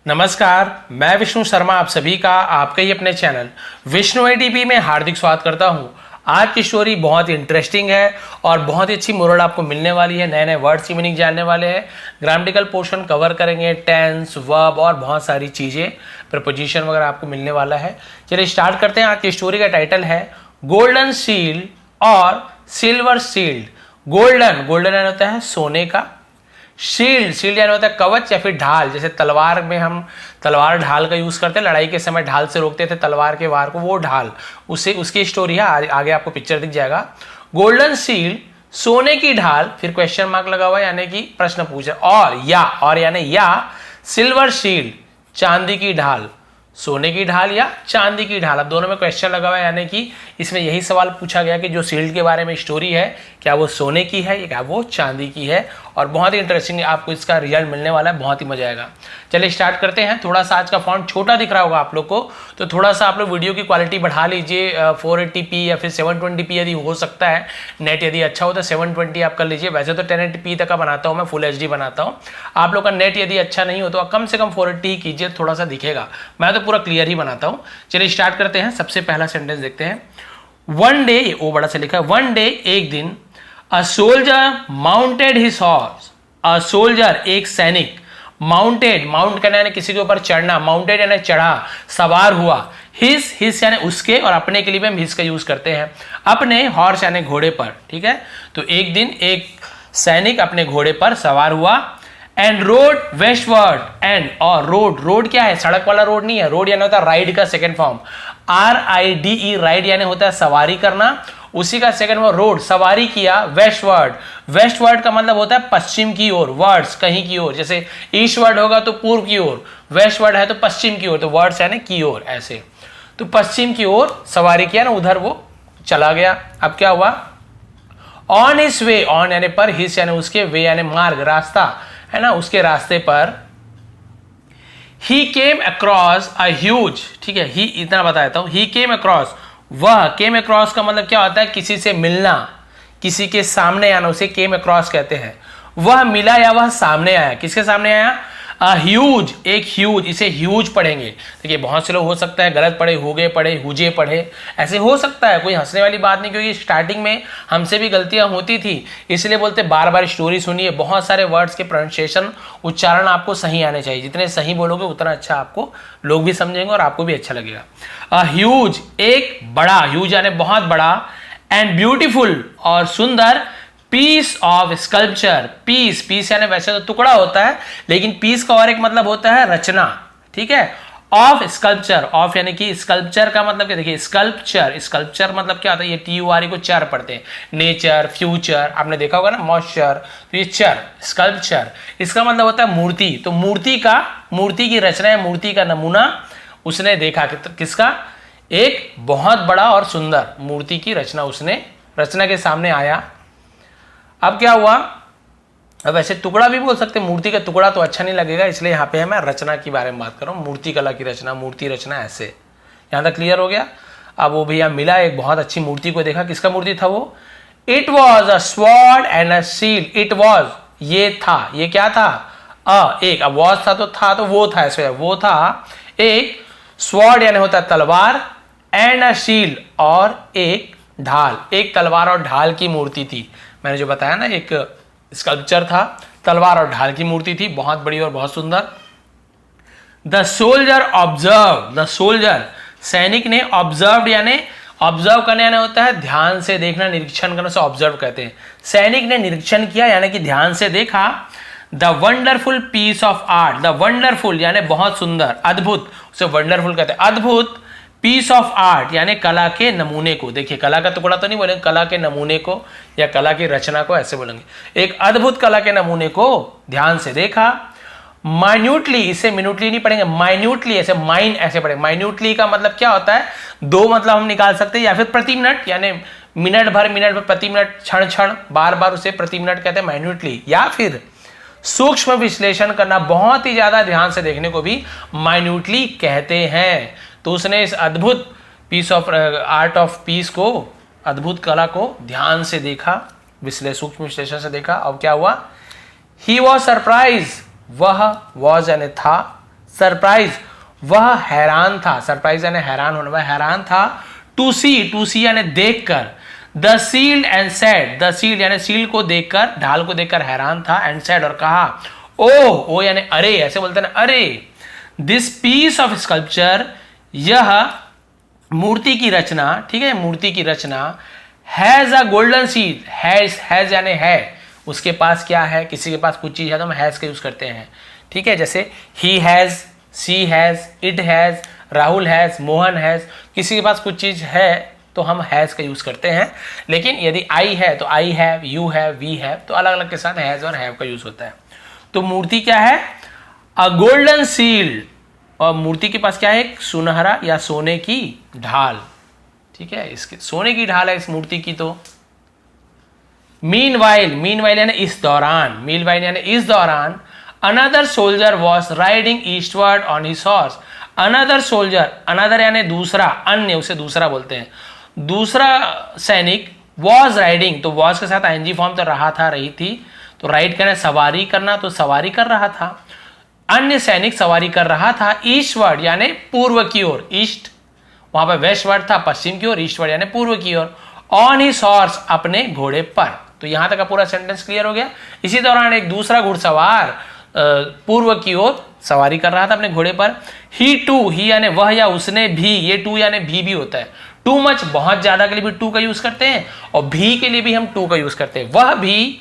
नमस्कार, मैं विष्णु शर्मा आप सभी का आपके ही अपने चैनल विष्णु एडीपी में हार्दिक स्वागत करता हूं। आज की स्टोरी बहुत ही इंटरेस्टिंग है और बहुत ही अच्छी मोरल आपको मिलने वाली है। नए नए वर्ड्स की मीनिंग जानने वाले हैं, ग्रामेटिकल पोर्शन कवर करेंगे, टेंस, वर्ब और बहुत सारी चीज़ें, प्रपोजिशन वगैरह आपको मिलने वाला है। चलिए स्टार्ट करते हैं। आज की स्टोरी का टाइटल है गोल्डन शील्ड और सिल्वर शील्ड। गोल्डन यानी होता है सोने का, शील्ड यानी होता है कवच या फिर ढाल। जैसे तलवार में हम तलवार ढाल का यूज करते हैं, लड़ाई के समय ढाल से रोकते थे तलवार के वार को, वो ढाल, उससे उसकी स्टोरी है। आगे आपको पिक्चर दिख जाएगा। गोल्डन शील्ड सोने की ढाल, फिर क्वेश्चन मार्क लगा हुआ यानी कि प्रश्न पूछा, और यानी सिल्वर शील्ड चांदी की ढाल, सोने की ढाल या चांदी की ढाल। अब दोनों में क्वेश्चन लगा हुआ है यानी कि इसमें यही सवाल पूछा गया कि जो शील्ड के बारे में स्टोरी है क्या वो सोने की है या क्या वो चांदी की है। और बहुत ही इंटरेस्टिंग आपको इसका रिजल्ट मिलने वाला है, बहुत ही मजा आएगा। चलिए स्टार्ट करते हैं। थोड़ा सा आज का फॉन्ट छोटा दिख रहा होगा आप लोग को, तो थोड़ा सा आप लोग वीडियो की क्वालिटी बढ़ा लीजिए। 480p या फिर 720p यदि हो सकता है, नेट यदि अच्छा हो तो 720 आप कर लीजिए। वैसे तो 1080p तक का बनाता हूँ मैं, फुल HD बनाता हूँ। आप लोग का नेट यदि अच्छा नहीं हो तो कम से कम 480 ही कीजिए, थोड़ा सा दिखेगा। मैं तो पूरा क्लियर ही बनाता हूँ। चलिए स्टार्ट करते हैं। सबसे पहला सेंटेंस देखते हैं। वन डे, ओ बड़ा सा लिखा है, वन डे एक दिन, a soldier mounted his horse. A soldier एक सैनिक, माउंटेड, माउंट करना यानी किसी के ऊपर चढ़ना, माउंटेड यानी चढ़ा, सवार हुआ। हिज यानी उसके, और अपने के लिए भी हम हिज का यूज करते हैं, अपने, हॉर्स यानी घोड़े पर। ठीक है, तो एक दिन एक सैनिक अपने घोड़े पर सवार हुआ। एंड रोड वेस्टवर्ड, एंड और रोड क्या है, सड़क वाला रोड नहीं है। रोड यानी होता है राइड का सेकंड फॉर्म, RIDE, राइड यानी होता है सवारी करना, उसी का सेकंड फॉर्म रोड, सवारी किया। वेस्टवर्ड का मतलब होता है पश्चिम की ओर, वर्ड्स कहीं की ओर। जैसे ईस्टवर्ड होगा तो पूर्व की ओर, वेस्टवर्ड है तो पश्चिम की ओर, तो वर्ड्स यानी की ओर, ऐसे। तो पश्चिम की ओर सवारी किया ना, उधर वो चला गया। अब क्या हुआ, ऑन हिज वे, ऑन यानी पर, हिज यानी उसके, वे यानी मार्ग, रास्ता है ना, उसके रास्ते पर। ही केम अक्रॉस अ ह्यूज, ठीक है, ही इतना बता देता हूं, ही केम अक्रॉस, वह, केम अक्रॉस का मतलब क्या होता है, किसी से मिलना, किसी के सामने आना, उसे केम अक्रॉस कहते हैं। वह मिला या वह सामने आया, किसके सामने आया, ह्यूज, एक ह्यूज, इसे ह्यूज पढ़ेंगे। देखिए बहुत से लोग हो सकता है गलत पढ़े, हुगे पढ़े, हुजे पढ़े, ऐसे हो सकता है, कोई हंसने वाली बात नहीं, क्योंकि स्टार्टिंग में हमसे भी गलतियां होती थी, इसलिए बोलते बार बार स्टोरी सुनिए। बहुत सारे वर्ड्स के प्रोनाउंसिएशन, उच्चारण आपको सही आने चाहिए। जितने सही बोलोगे उतना अच्छा आपको लोग भी समझेंगे और आपको भी अच्छा लगेगा। ह्यूज एक बड़ा, ह्यूज यानी बहुत बड़ा, एंड ब्यूटीफुल और सुंदर, पीस ऑफ स्कल्पचर, पीस यानी वैसे तो टुकड़ा होता है, लेकिन पीस का और एक मतलब होता है रचना। ठीक है, ऑफ स्कल्पचर, ऑफ यानी कि स्कल्पचर का मतलब क्या, देखिए स्कल्पचर मतलब क्या होता है, ये TURE को चर पढ़ते हैं, नेचर, फ्यूचर, आपने देखा होगा ना, मॉइस्चर, तो ये चर, स्कल्पचर, इसका मतलब होता है मूर्ति। तो मूर्ति की रचना है, मूर्ति का नमूना उसने देखा। किसका, एक बहुत बड़ा और सुंदर मूर्ति की रचना, उसने रचना के सामने आया। अब क्या हुआ, अब ऐसे टुकड़ा भी बोल सकते हैं, मूर्ति का टुकड़ा तो अच्छा नहीं लगेगा, इसलिए यहाँ पे मैं रचना के बारे में बात कर रहा हूँ, मूर्ति कला की रचना, मूर्ति रचना, ऐसे। यहाँ तक क्लियर हो गया। अब वो भैया मिला, एक बहुत अच्छी मूर्ति को देखा। किसका मूर्ति था वो, it was a sword and a shield. It was ये था, ये क्या था, एक, अब वॉज था तो वो था, ऐसे वो था एक, स्वॉर्ड यानी होता है तलवार, एंड अ शील्ड और एक ढाल, एक तलवार और ढाल की मूर्ति थी। मैंने जो बताया ना, एक स्कल्पचर था, तलवार और ढाल की मूर्ति थी, बहुत बड़ी और बहुत सुंदर। The soldier observe, the soldier सैनिक ने, ऑब्जर्व यानी, ऑब्जर्व करने यानी होता है ध्यान से देखना, निरीक्षण करने से ऑब्जर्व कहते हैं। सैनिक ने निरीक्षण किया यानी कि ध्यान से देखा। The wonderful piece of art, the wonderful यानी बहुत सुंदर, अद्भुत, उसे वंडरफुल कहते हैं, अद्भुत, पीस ऑफ आर्ट यानी कला के नमूने को। देखिए कला का टुकड़ा तो नहीं बोलेंगे, कला के नमूने को या कला की रचना को ऐसे बोलेंगे। एक अद्भुत कला के नमूने को ध्यान से देखा। माइन्यूटली, इसे मिन्यूटली नहीं पढ़ेंगे, माइन्यूटली, ऐसे माइन ऐसे पढ़ेंगे। माइन्यूटली का मतलब क्या होता है, दो मतलब हम निकाल सकते हैं, या फिर प्रति मिनट यानी मिनट भर, प्रति मिनट, क्षण बार बार, उसे प्रति मिनट कहते हैं माइन्यूटली। या फिर सूक्ष्म विश्लेषण करना, बहुत ही ज्यादा ध्यान से देखने को भी माइन्यूटली कहते हैं। तो उसने इस अद्भुत piece of art of piece को, अद्भुत कला को ध्यान से देखा, सूक्ष्म विश्लेषण से देखा। अब क्या हुआ, ही वॉज सरप्राइज, वह वॉज यानी था, सरप्राइज, वह हैरान था, सरप्राइज यानी हैरान होना, वह हैरान था, टू सी यानी देखकर, the shield and said, the shield यानी सील को देखकर, ढाल को देखकर हैरान था, एंड सेड और कहा, ओ यानी अरे, ऐसे बोलते हैं ना, अरे, दिस पीस ऑफ स्कल्पचर, यह मूर्ति की रचना, ठीक है, मूर्ति की रचना, has a golden seed, has यानी है, उसके पास क्या है, किसी के पास कुछ चीज है तो हम हैज का यूज करते हैं, ठीक है, जैसे ही has, she has, it has, Rahul has, Mohan has, किसी के पास कुछ चीज है तो हम हैज का यूज करते हैं। लेकिन यदि आई है तो I have, you have, we have, तो अलग अलग के साथ हैज और हैव का यूज होता है। तो मूर्ति क्या है, अ गोल्डन सील्ड, और मूर्ति के पास क्या है, एक सुनहरा या सोने की ढाल, ठीक है, इसके सोने की ढाल है इस मूर्ति की। तो मीनवाइल यानी इस दौरान, मीनवाइल यानी इस दौरान, another soldier was riding eastward on his horse, another soldier, another यानी दूसरा, अन्य, उसे दूसरा बोलते हैं, दूसरा सैनिक, वॉज राइडिंग, तो वॉज के साथ आईएनजी फॉर्म तो रहा था, रही थी, तो राइड करना सवारी करना, तो सवारी कर रहा था, अन्य सैनिक सवारी कर रहा था, ईस्टवर्ड यानी पूर्व की ओर, ईस्ट वहां पर वेस्टवर्ड था, पश्चिम की ओर, ईस्टवर्ड यानी पूर्व की ओर, ऑन हिज हॉर्स, अपने घोड़े पर। तो यहां तक का पूरा सेंटेंस क्लियर हो गया। इसी दौरान एक दूसरा घुड़सवार पूर्व की ओर सवारी कर रहा था अपने घोड़े पर। ही टू, ही यानी वह या उसने भी, ये टू यानी भी होता है, टू मच बहुत ज्यादा के लिए भी टू का यूज करते हैं, और भी के लिए भी हम टू का यूज करते हैं। वह भी,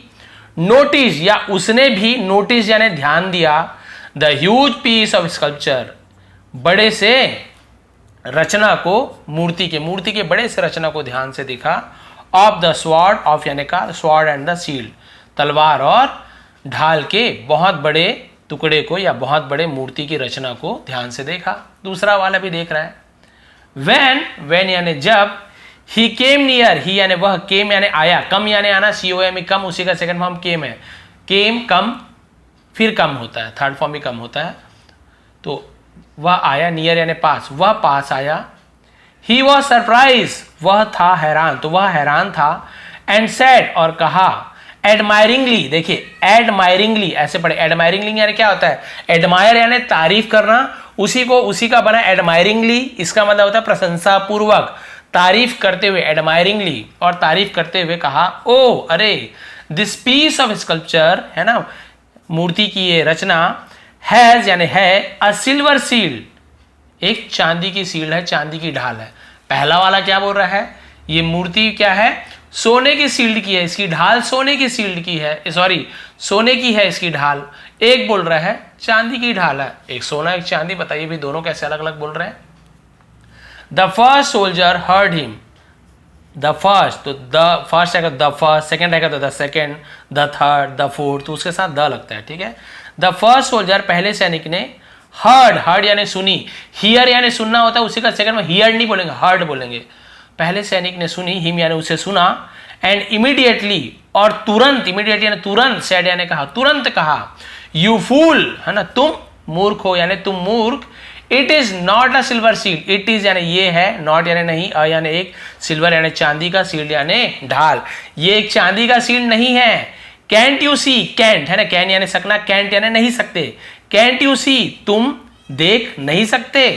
नोटिस या उसने भी, नोटिस यानी ध्यान दिया, the huge piece of sculpture, बड़े से रचना को, मूर्ति के बड़े से रचना को ध्यान से देखा, ऑफ द स्वॉर्ड, ऑफ यानी का, स्वॉर्ड एंड द शील्ड, तलवार और ढाल के बहुत बड़े टुकड़े को या बहुत बड़े मूर्ति की रचना को ध्यान से देखा। दूसरा वाला भी देख रहा है। when यानी जब, ही केम नियर, ही यानी वह, केम यानी आया, कम यानी आना, COM कम, उसी का सेकंड फॉर्म केम है, केम कम, फिर कम होता है, थर्ड फॉर्म भी कम होता है, तो वह आया, नियर यानी पास, वह पास आया, ही वॉज सरप्राइज, वह था हैरान, तो वह हैरान था, एंड सेड और कहा, एडमायरिंगली, देखिए एडमायरिंगली ऐसे पढ़े, एडमायरिंगली यानी क्या होता है, एडमायर यानी तारीफ करना, उसी का बना एडमायरिंगली, इसका मतलब होता है प्रशंसा पूर्वक, तारीफ करते हुए, एडमायरिंगली, और तारीफ करते हुए कहा, ओ अरे, दिस पीस ऑफ स्कल्पचर, है ना, मूर्ति की ये रचना, हैज यानी है, अ सिल्वर सील्ड, एक चांदी की सील्ड है, चांदी की ढाल है। पहला वाला क्या बोल रहा है, ये मूर्ति क्या है, सोने की सील्ड की है, इसकी ढाल सोने की सील्ड की है, सॉरी सोने की है इसकी ढाल। एक बोल रहा है चांदी की ढाल है, एक सोना एक चांदी, बताइए भी दोनों कैसे अलग अलग बोल रहे हैं। The first soldier heard him, the first, तो द फर्स्ट आएगा द फर्स्ट, सेकेंड आएगा तो the second, the third, the fourth, तो उसके साथ द लगता है, ठीक है। द फर्स्ट सोल्जर, पहले सैनिक ने, हर्ड यानी सुनी, हियर यानी सुनना होता है, उसी का सेकंड में हियर नहीं बोलेंगे, हर्ड बोलेंगे। पहले सैनिक ने सुनी, हिम यानी उसे सुना, एंड इमीडिएटली, और तुरंत, इमीडिएटली यानी तुरंत, सैड यानी कहा, तुरंत कहा, यू फूल, है ना, तुम मूर्ख हो, यानी तुम मूर्ख, it is not a silver shield, it is यानी ये है, नॉट यानी नहीं, अ यानी एक, सिल्वर यानी चांदी का, सील्ड यानी ढाल, ये एक चांदी का सील्ड नहीं है। कैंट यू सी, कैंट है ना, कैन यानी सकना, कैंट यानी नहीं सकते, कैंट यू सी, तुम देख नहीं सकते,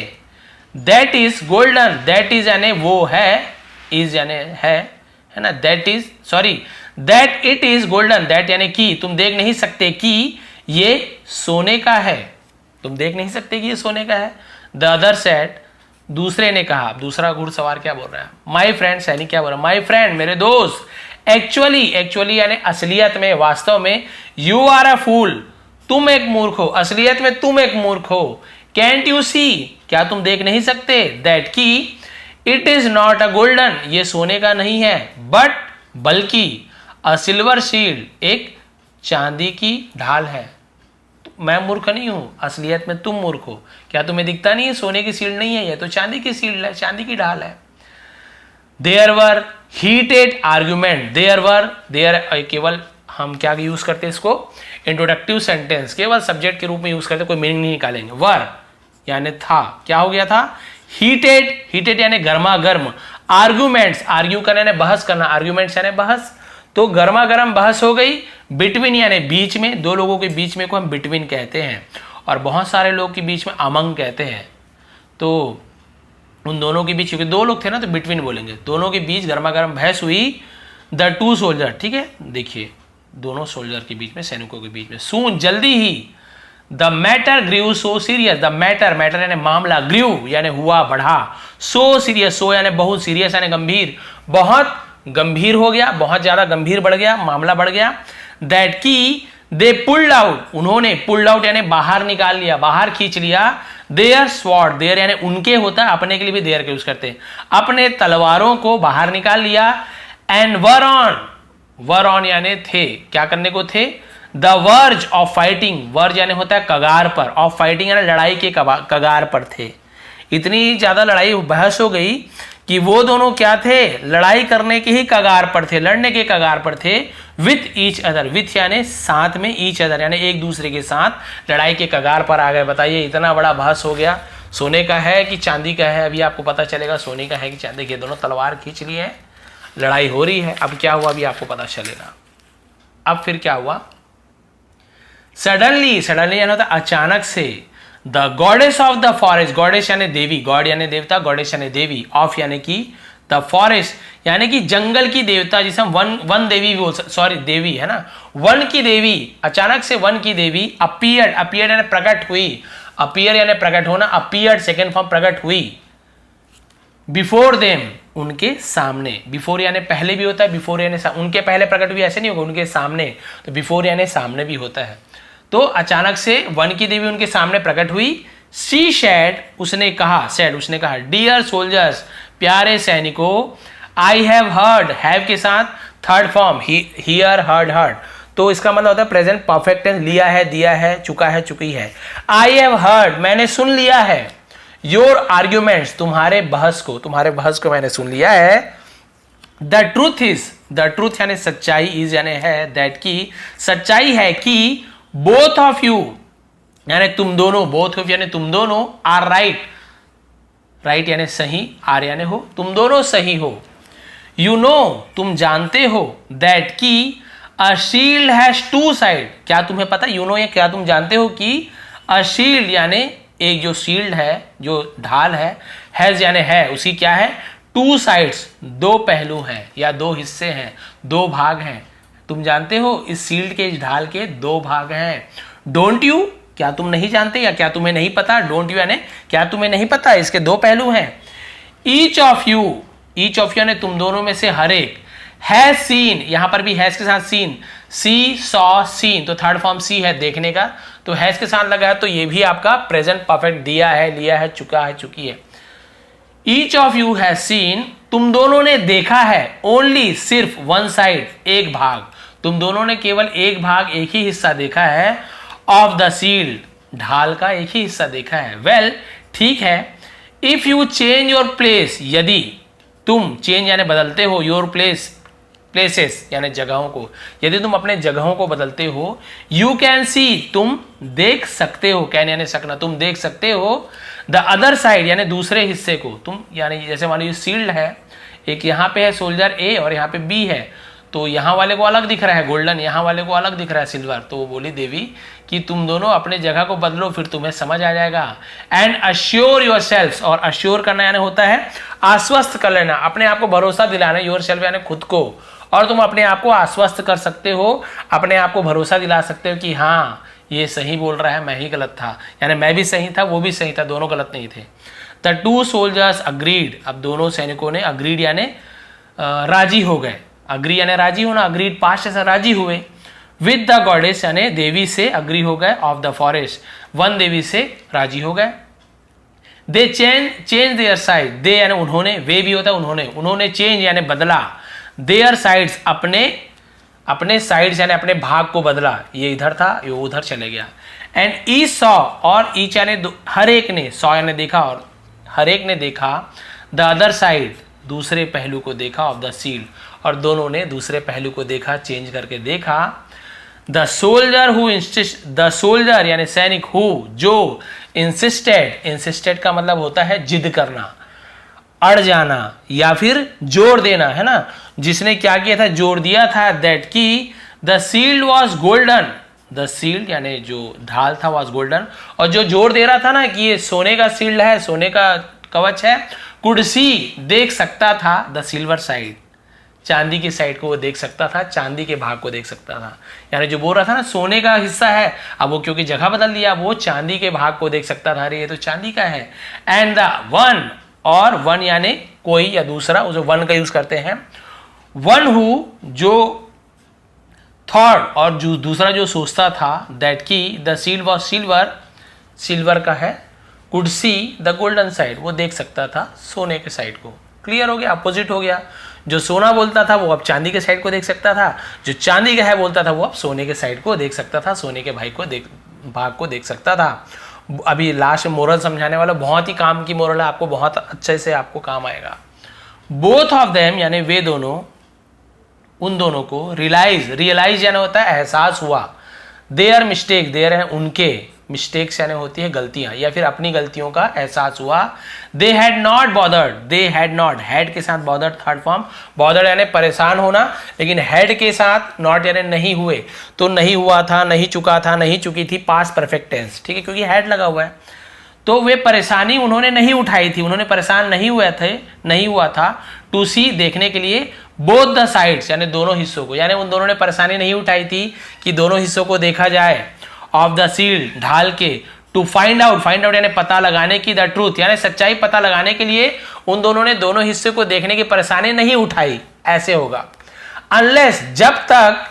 that is golden, that is यानी वो है, इज यानी है ना, that is, sorry, that it is golden, that यानी कि, तुम देख नहीं सकते कि ये सोने का है, तुम देख नहीं सकते कि ये सोने का है। द अदर सेड, दूसरे ने कहा, दूसरा घुड़सवार क्या बोल रहा है, माई फ्रेंड, सैनिक क्या बोल रहा है, माई फ्रेंड, मेरे दोस्त, एक्चुअली यानी असलियत में, वास्तव में, यू आर अ फूल, तुम एक मूर्ख हो, असलियत में तुम एक मूर्ख हो। कैंट यू सी, क्या तुम देख नहीं सकते, दैट की, it is not a golden, ये सोने का नहीं है, बट बल्कि, अ सिल्वर शील्ड, एक चांदी की ढाल है। मैं मूर्ख नहीं हूं, असलियत में तुम मूर्ख हो, क्या तुम्हें दिखता नहीं है, सोने की शील्ड नहीं है, ये तो चांदी की शील्ड है, चांदी की ढाल है। There were heated argument, there केवल हम क्या यूज करते हैं इसको, इंट्रोडक्टिव सेंटेंस, केवल सब्जेक्ट के रूप में यूज करते, कोई मीनिंग नहीं निकालेंगे। वर यानी था, क्या हो गया था, हीटेड यानी गर्मा गर्म, आर्ग्यूमेंट्स, आर्ग्यू करना यानी बहस करना, आर्ग्यूमेंट्स यानी बहस, तो गर्मा गर्म बहस हो गई, बिटवीन यानी बीच में, दो लोगों के बीच में को हम बिटवीन कहते हैं, और बहुत सारे लोग के बीच में अमंग कहते हैं। तो उन दोनों के बीच, क्योंकि दो लोग थे ना तो बिटवीन बोलेंगे, दोनों के बीच गर्मा गर्म बहस हुई। द टू सोल्जर, ठीक है, देखिए दोनों सोल्जर के बीच में, सैनिकों के बीच में। सून, जल्दी ही, the matter grieve so serious, the matter, matter यानी मामला, ग्रीव यानी हुआ, बढ़ा, सो सीरियस, सो यानी बहुत, सीरियस यानी गंभीर, बहुत गंभीर हो गया, बहुत ज्यादा गंभीर बढ़ गया, मामला बढ़ गया। दैट की दे पुल्ड आउट, उन्होंने, पुल्ड आउट यानी बाहर निकाल लिया, बाहर खींच लिया, देयर स्वॉर्ड, देयर यानी उनके होता है, अपने के लिए भी देयर का यूज करते हैं, अपने तलवारों को बाहर निकाल लिया। And were on, were on यानी थे, क्या करने को थे, the verge of fighting, verge यानी होता है कगार पर, ऑफ फाइटिंग यानी लड़ाई के कगार पर थे। इतनी ज्यादा लड़ाई बहस हो गई कि वो दोनों क्या थे, लड़ाई करने के ही कगार पर थे, लड़ने के कगार पर थे। विथ ईच अदर, विथ यानी साथ में, ईच अदर यानी एक दूसरे के साथ लड़ाई के कगार पर आ गए। बताइए इतना बड़ा बहस हो गया। सोने का है कि चांदी का है, अभी आपको पता चलेगा सोने का है कि चांदी के। दोनों तलवार खींच लिए हैं, लड़ाई हो रही है। अब क्या हुआ अभी आपको पता चलेगा। अब फिर क्या हुआ, सडनली, सडनली यानी होता अचानक से, the goddess of the forest, goddess यानी देवी, गॉड यानी देवता, गॉडेस यानी देवी, ऑफ यानी की, द फॉरेस्ट यानी कि जंगल की देवता, जिसे हम वन देवी भी बोल सकते, सॉरी देवी है ना, वन की देवी, अचानक से वन की देवी, अपीयर्ड, अपीयर्ड यानी प्रकट हुई, अपीयर यानी प्रकट होना, अपीयर्ड सेकेंड फॉर्म प्रकट हुई, बिफोर देम उनके सामने, बिफोर यानी पहले भी होता है, बिफोर यानी उनके पहले प्रकट हुई ऐसे नहीं होगा, उनके सामने, तो बिफोर यानी सामने भी होता है। तो अचानक से वन की देवी उनके सामने प्रकट हुई। शी सैड, उसने कहा, सैड उसने कहा, डियर सोल्जर्स, प्यारे सैनिकों, आई हैव हर्ड, हैव के साथ third form, here, heard, heard, तो इसका मतलब होता है प्रेजेंट परफेक्ट टेंस, लिया है, दिया है, चुका है, चुकी है। आई हैव हर्ड, मैंने सुन लिया है, योर आर्ग्यूमेंट्स, तुम्हारे बहस को मैंने सुन लिया है। The truth is, the truth यानी सच्चाई, इज यानी है, दैट की सच्चाई है कि बोथ ऑफ यू यानी तुम दोनों, बोथ ऑफ यानी तुम दोनों, आर राइट, राइट यानी सही, आर यानी हो, तुम दोनों सही हो। यू नो, तुम जानते हो, दैट की a shield has two side, क्या तुम्हें पता, यू नो या क्या तुम जानते हो कि अ शील्ड यानी एक जो शील्ड है, जो ढाल है, हैज यानी है, उसी क्या है, टू साइड्स, दो पहलू हैं या दो हिस्से हैं, दो भाग हैं। तुम जानते हो इस शील्ड के, इस ढाल के दो भाग हैं। डोंट यू, क्या तुम नहीं जानते या क्या तुम्हें नहीं पता, डोंट यू यानी क्या तुम्हें नहीं पता, इसके दो पहलू हैं। Each of you, each of you यानी तुम दोनों में से हर एक, हैज सीन, यहां पर भी हैज के साथ सीन, सी सॉ सीन, तो थर्ड फॉर्म सी है देखने का, तो हैज के साथ लगा है, तो ये भी आपका प्रेजेंट परफेक्ट, दिया है, लिया है, चुका है, चुकी है। Each of you has seen, तुम दोनों ने देखा है, ओनली सिर्फ, वन साइड एक भाग, तुम दोनों ने केवल एक भाग, एक ही हिस्सा देखा है, ऑफ द शील्ड ढाल का एक ही हिस्सा देखा है। वेल ठीक है, if you change your place, यदि तुम, चेंज यानी बदलते हो, योर प्लेस, प्लेसेस यानी जगहों को, यदि तुम अपने जगहों को बदलते हो, यू कैन सी, तुम देख सकते हो, कैन यानी सकना, तुम देख सकते हो, द अदर साइड यानी दूसरे हिस्से को, तुम यानी जैसे मान लीजिए शील्ड है, एक यहाँ पे है सोल्जर ए और यहाँ पे बी है, तो यहाँ वाले को अलग दिख रहा है गोल्डन, यहाँ वाले को अलग दिख रहा है सिल्वर, तो वो बोली देवी कि तुम दोनों अपने जगह को बदलो, फिर तुम्हें समझ आ जाएगा। एंड अश्योर योर सेल्फ, और अश्योर करना यानी होता है आश्वस्त कर लेना, अपने आप को भरोसा दिलाना, योर सेल्फ यानी खुद को, और तुम अपने आप को आश्वस्त कर सकते हो, अपने आप को भरोसा दिला सकते हो कि हाँ ये सही बोल रहा है, मैं ही गलत था, यानी मैं भी सही था, वो भी सही था, दोनों गलत नहीं थे। द टू सोल्जर्स अग्रीड, अब दोनों सैनिकों ने, अग्रीड यानी राजी हो गए, अग्री यानी राजी होना, अग्रीड पास्ट से राजी हुए, विद द गॉडेस यानी देवी से अग्री हो गए, ऑफ द फॉरेस्ट वन देवी से राजी हो गए। दे चेंज देयर साइड, दे यानी उन्होंने, वे भी होता है उन्होंने चेंज यानी बदला, देयर साइड्स अपने साइड्स यानी अपने भाग को बदला, ये इधर था ये उधर चले गया। एंड ईच सॉ, और ईच यानी हर एक ने, सॉ यानी देखा, और हर एक ने देखा, द अदर साइड दूसरे पहलू को देखा, ऑफ द शील्ड, और दोनों ने दूसरे पहलू को देखा, चेंज करके देखा। The soldier who insist, the soldier यानी सैनिक, हु जो, इंसिस्टेड, इंसिस्टेड का मतलब होता है जिद करना, अड़ जाना या फिर जोर देना, है ना, जिसने क्या किया था, जोर दिया था, दैट की the shield was golden, the shield यानी जो ढाल था वॉज गोल्डन, और जो जोर दे रहा था ना कि ये सोने का शील्ड है, सोने का कवच है, कुड सी देख सकता था द सिल्वर साइड, चांदी की साइड को वो देख सकता था, चांदी के भाग को देख सकता था। यानी जो बोल रहा था ना सोने का हिस्सा है, अब वो क्योंकि जगह बदल दिया, वो चांदी के भाग को देख सकता था, अरे ये तो चांदी का है। एंड द वन, और वन यानी कोई या दूसरा, जो वन का यूज करते हैं, वन हु जो थॉट, और जो दूसरा जो सोचता था, दैट की the shield was silver, silver का है, could see the golden side, वो देख सकता था सोने के साइड को। क्लियर हो गया, अपोजिट हो गया। जो सोना बोलता था वो अब चांदी के साइड को देख सकता था, जो चांदी का है बोलता था वो अब सोने के साइड को देख सकता था, सोने के भाग को देख सकता था। अभी लास्ट मोरल समझाने वाला बहुत ही काम की मोरल है, आपको बहुत अच्छे से आपको काम आएगा। बोथ ऑफ देम यानी वे दोनों, उन दोनों को रियलाइज यानी होता है एहसास हुआ, देयर मिस्टेक, देयर है उनके, मिस्टेक्स यानी होती है गलतियां या फिर अपनी गलतियों का एहसास हुआ। They had not bothered, they had not, had के साथ बॉदर्ड थर्ड फॉर्म, बॉदर्ड यानी परेशान होना, लेकिन हैड के साथ नॉट यानी नहीं हुए, तो नहीं हुआ था, नहीं चुका था, नहीं चुकी थी, पास्ट परफेक्ट टेंस, ठीक है, क्योंकि हैड लगा हुआ है। तो वे परेशानी उन्होंने नहीं उठाई थी, उन्होंने परेशान नहीं हुआ था, टू सी देखने के लिए, बोथ द साइड्स यानी दोनों हिस्सों को, यानी उन दोनों ने परेशानी नहीं उठाई थी कि दोनों हिस्सों को देखा जाए, ऑफ द शील्ड ढाल के, टू फाइंड आउट यानी पता लगाने की, द ट्रूथ यानी सच्चाई पता लगाने के लिए उन दोनों ने दोनों हिस्से को देखने की परेशानी नहीं उठाई, ऐसे होगा। अनलेस जब तक,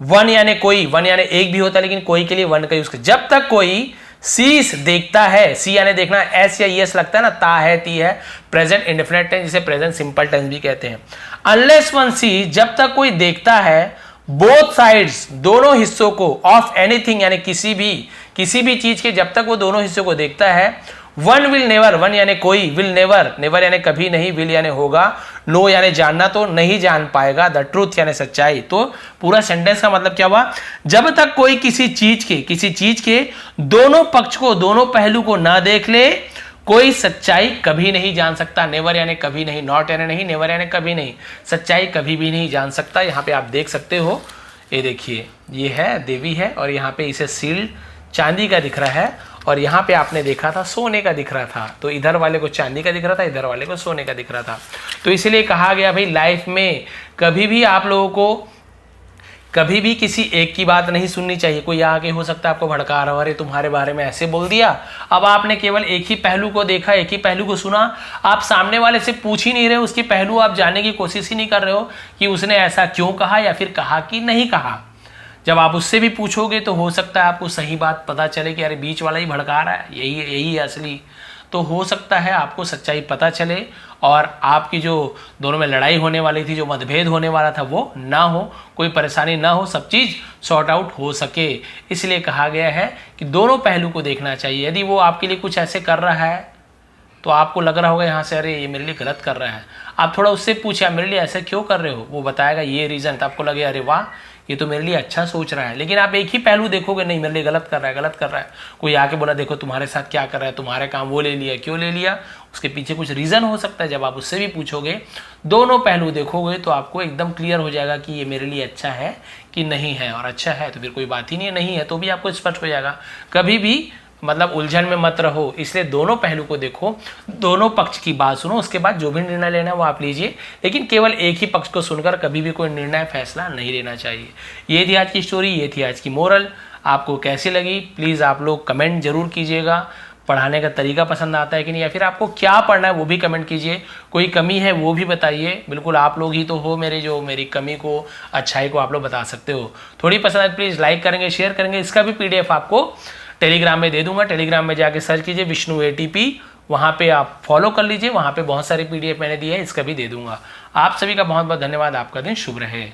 वन यानी कोई, वन यानी एक भी होता है लेकिन कोई के लिए वन का यूज कर, जब तक कोई सीस देखता है, सी यानी देखना, एस या यस लगता है ना, ता है, ती है, प्रेजेंट इंडेफिनिट टेंस जिसे प्रेजेंट सिंपल टेंस भी कहते हैं। अनलेस वन सी, जब तक कोई देखता है, बोथ साइड्स दोनों हिस्सों को, ऑफ एनीथिंग यानी किसी भी चीज के, जब तक वो दोनों हिस्सों को देखता है, वन विल नेवर, वन यानी कोई, विल नेवर, नेवर यानी कभी नहीं, विल यानी होगा, नो यानी जानना, तो नहीं जान पाएगा, द ट्रूथ यानी सच्चाई। तो पूरा सेंटेंस का मतलब क्या हुआ, जब तक कोई किसी चीज के दोनों पक्ष को, दोनों पहलू को ना देख ले, कोई सच्चाई कभी नहीं जान सकता। नेवर यानी कभी नहीं, नॉट यानी नहीं, नेवर यानी कभी नहीं, सच्चाई कभी भी नहीं जान सकता। यहाँ पे आप देख सकते हो, ये देखिए, ये है देवी है, और यहाँ पे इसे शील्ड चांदी का दिख रहा है, और यहाँ पे आपने देखा था सोने का दिख रहा था, तो इधर वाले को चांदी का दिख रहा था, इधर वाले को सोने का दिख रहा था। तो इसलिए कहा गया भाई लाइफ में कभी भी आप लोगों को कभी भी किसी एक की बात नहीं सुननी चाहिए। कोई आके हो सकता है आपको भड़का रहा हो, अरे तुम्हारे बारे में ऐसे बोल दिया, अब आपने केवल एक ही पहलू को देखा, एक ही पहलू को सुना, आप सामने वाले से पूछ ही नहीं रहे, उसकी पहलू आप जानने की कोशिश ही नहीं कर रहे हो कि उसने ऐसा क्यों कहा या फिर कहा कि नहीं कहा। जब आप उससे भी पूछोगे तो हो सकता है आपको सही बात पता चले कि अरे बीच वाला ही भड़का रहा है, यही है असली। तो हो सकता है आपको सच्चाई पता चले और आपकी जो दोनों में लड़ाई होने वाली थी, जो मतभेद होने वाला था, वो ना हो, कोई परेशानी ना हो, सब चीज़ सॉर्ट आउट हो सके। इसलिए कहा गया है कि दोनों पहलू को देखना चाहिए। यदि वो आपके लिए कुछ ऐसे कर रहा है तो आपको लग रहा होगा यहाँ से अरे ये मेरे लिए गलत कर रहा है, आप थोड़ा उससे पूछे आप मेरे लिए ऐसे क्यों कर रहे हो, वो बताएगा ये रीज़न, तो आपको लगे अरे वाह ये तो मेरे लिए अच्छा सोच रहा है। लेकिन आप एक ही पहलू देखोगे, नहीं मेरे लिए गलत कर रहा है। कोई आके बोला देखो तुम्हारे साथ क्या कर रहा है, तुम्हारे काम वो ले लिया, क्यों ले लिया, उसके पीछे कुछ रीज़न हो सकता है। जब आप उससे भी पूछोगे, दोनों पहलू देखोगे, तो आपको एकदम क्लियर हो जाएगा कि ये मेरे लिए अच्छा है कि नहीं है, और अच्छा है तो फिर कोई बात ही नहीं है तो भी आपको स्पष्ट हो जाएगा। कभी भी मतलब उलझन में मत रहो, इसलिए दोनों पहलू को देखो, दोनों पक्ष की बात सुनो, उसके बाद जो भी निर्णय लेना है वो आप लीजिए, लेकिन केवल एक ही पक्ष को सुनकर कभी भी कोई निर्णय फैसला नहीं लेना चाहिए। ये थी आज की स्टोरी, ये थी आज की मोरल। आपको कैसी लगी प्लीज़ आप लोग कमेंट जरूर कीजिएगा। पढ़ाने का तरीका पसंद आता है कि नहीं, या फिर आपको क्या पढ़ना है वो भी कमेंट कीजिए। कोई कमी है वो भी बताइए, बिल्कुल आप लोग ही तो हो मेरी कमी को, अच्छाई को आप लोग बता सकते हो। थोड़ी पसंद है प्लीज़ लाइक करेंगे, शेयर करेंगे। इसका भी PDF आपको टेलीग्राम में दे दूंगा। टेलीग्राम में जाके सर्च कीजिए विष्णु ATP, वहाँ पे आप फॉलो कर लीजिए, वहाँ पे बहुत सारी PDF मैंने दी है, इसका भी दे दूंगा। आप सभी का बहुत बहुत धन्यवाद। आपका दिन शुभ रहे।